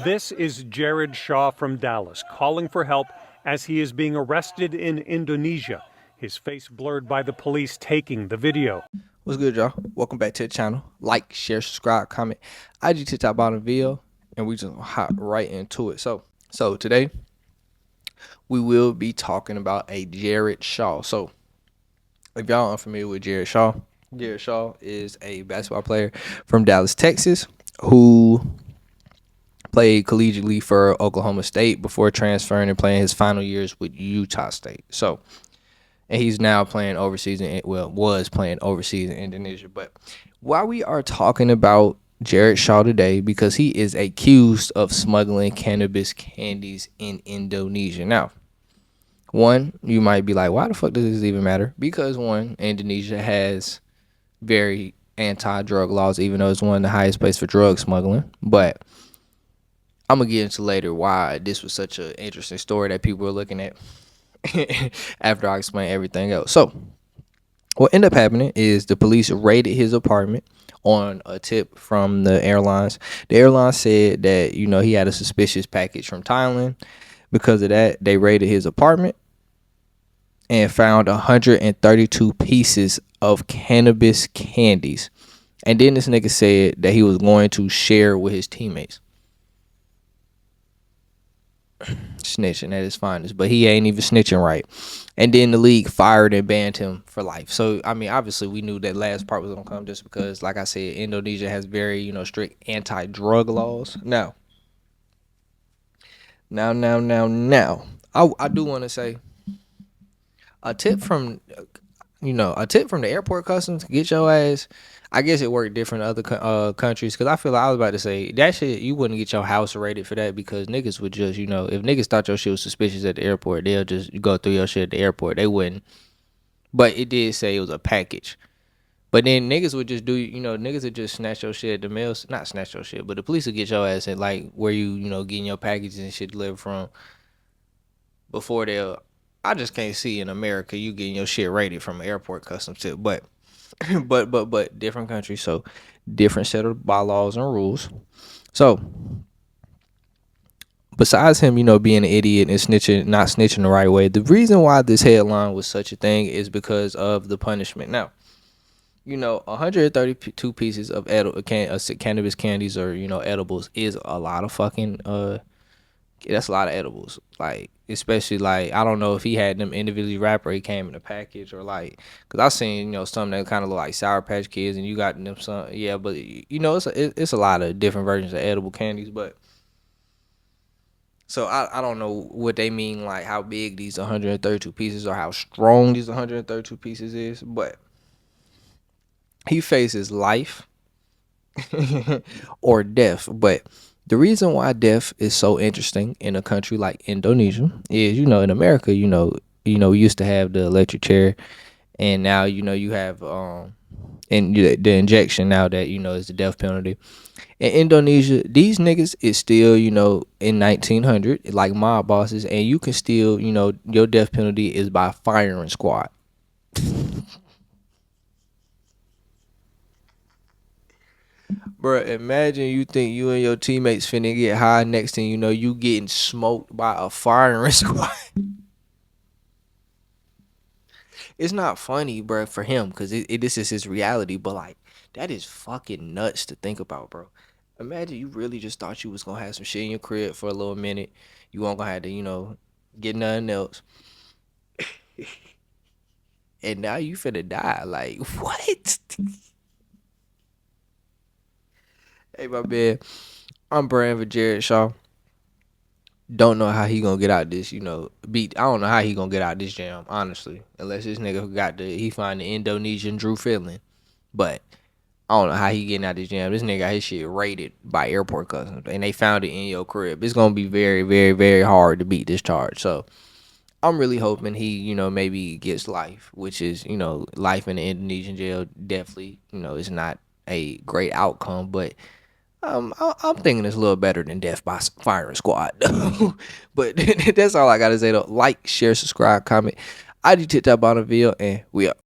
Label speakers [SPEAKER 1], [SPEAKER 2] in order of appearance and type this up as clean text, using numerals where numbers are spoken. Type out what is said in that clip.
[SPEAKER 1] This is Jared Shaw from Dallas calling for help as he is being arrested in Indonesia. His face blurred by the police taking the video.
[SPEAKER 2] What's good, y'all? Welcome back to the channel. Like, share, subscribe, comment. IG to top bottom video, and we just hop right into it. So today we will be talking about a Jared Shaw. So if y'all aren't familiar with Jared Shaw is a basketball player from Dallas, Texas, who played collegiately for Oklahoma State before transferring and playing his final years with Utah State. And he's now playing overseas was playing overseas in Indonesia. But why we are talking about Jared Shaw today, because he is accused of smuggling cannabis candies in Indonesia. Now, one, you might be like, why the fuck does this even matter? Because one, Indonesia has very anti-drug laws, even though it's one of the highest places for drug smuggling. But I'm going to get into later why this was such an interesting story that people were looking at after I explain everything else. So what ended up happening is the police raided his apartment on a tip from the airlines. The airline said that, he had a suspicious package from Thailand. Because of that, they raided his apartment and found 132 pieces of cannabis candies. And then this nigga said that he was going to share with his teammates. Snitching at his finest, but he ain't even snitching right. And then the league fired and banned him for life. So I mean, obviously we knew that last part was gonna come, just because, like I said, Indonesia has very strict anti-drug laws. Now I do want to say a tip from the airport customs, get your ass. I guess it worked different in other countries, because I feel like I was about to say that shit, you wouldn't get your house raided for that, because niggas would just, if niggas thought your shit was suspicious at the airport, they'll just go through your shit at the airport. They wouldn't. But it did say it was a package. But then niggas would just niggas would just snatch your shit at the mail. Not snatch your shit, but the police would get your ass at, like, where getting your packages and shit delivered from, before I just can't see in America you getting your shit raided from an airport customs tip. But but different countries, so different set of bylaws and rules. So besides him, being an idiot and not snitching the right way, the reason why this headline was such a thing is because of the punishment. Now, 132 pieces of cannabis candies, or edibles, is a lot of fucking that's a lot of edibles. Like, especially, like, I don't know if he had them individually wrapped or he came in a package, or like, because I seen some that kind of look like Sour Patch Kids, and you got them some, yeah, but it's a lot of different versions of edible candies. But so I don't know what they mean, like how big these 132 pieces or how strong these 132 pieces is, but he faces life or death. But the reason why death is so interesting in a country like Indonesia is, in America, we used to have the electric chair, and now, you have the injection now that, is the death penalty. In Indonesia, these niggas is still, in 1900, like mob bosses, and you can still, your death penalty is by firing squad. Bro, imagine you think you and your teammates finna get high, next thing you know, you getting smoked by a firing squad. It's not funny, bro, for him, because this is his reality, but, like, that is fucking nuts to think about, bro. Imagine you really just thought you was gonna have some shit in your crib for a little minute. You weren't gonna have to, get nothing else. And now you finna die. Like, what? Hey, my man, I'm praying for Jared Shaw. Don't know how he gonna get out this, beat. I don't know how he gonna get out this jam, honestly. Unless this nigga he find the Indonesian Drew Fillin. But I don't know how he getting out this jam. This nigga got his shit raided by airport customs, and they found it in your crib. It's gonna be very, very, very hard to beat this charge. So I'm really hoping he, maybe gets life, which is, life in the Indonesian jail. Definitely, it's not a great outcome, but I'm thinking it's a little better than death by firing squad. But that's all I gotta say though. Like, share, subscribe, comment. I do tip that bottom video, and we up.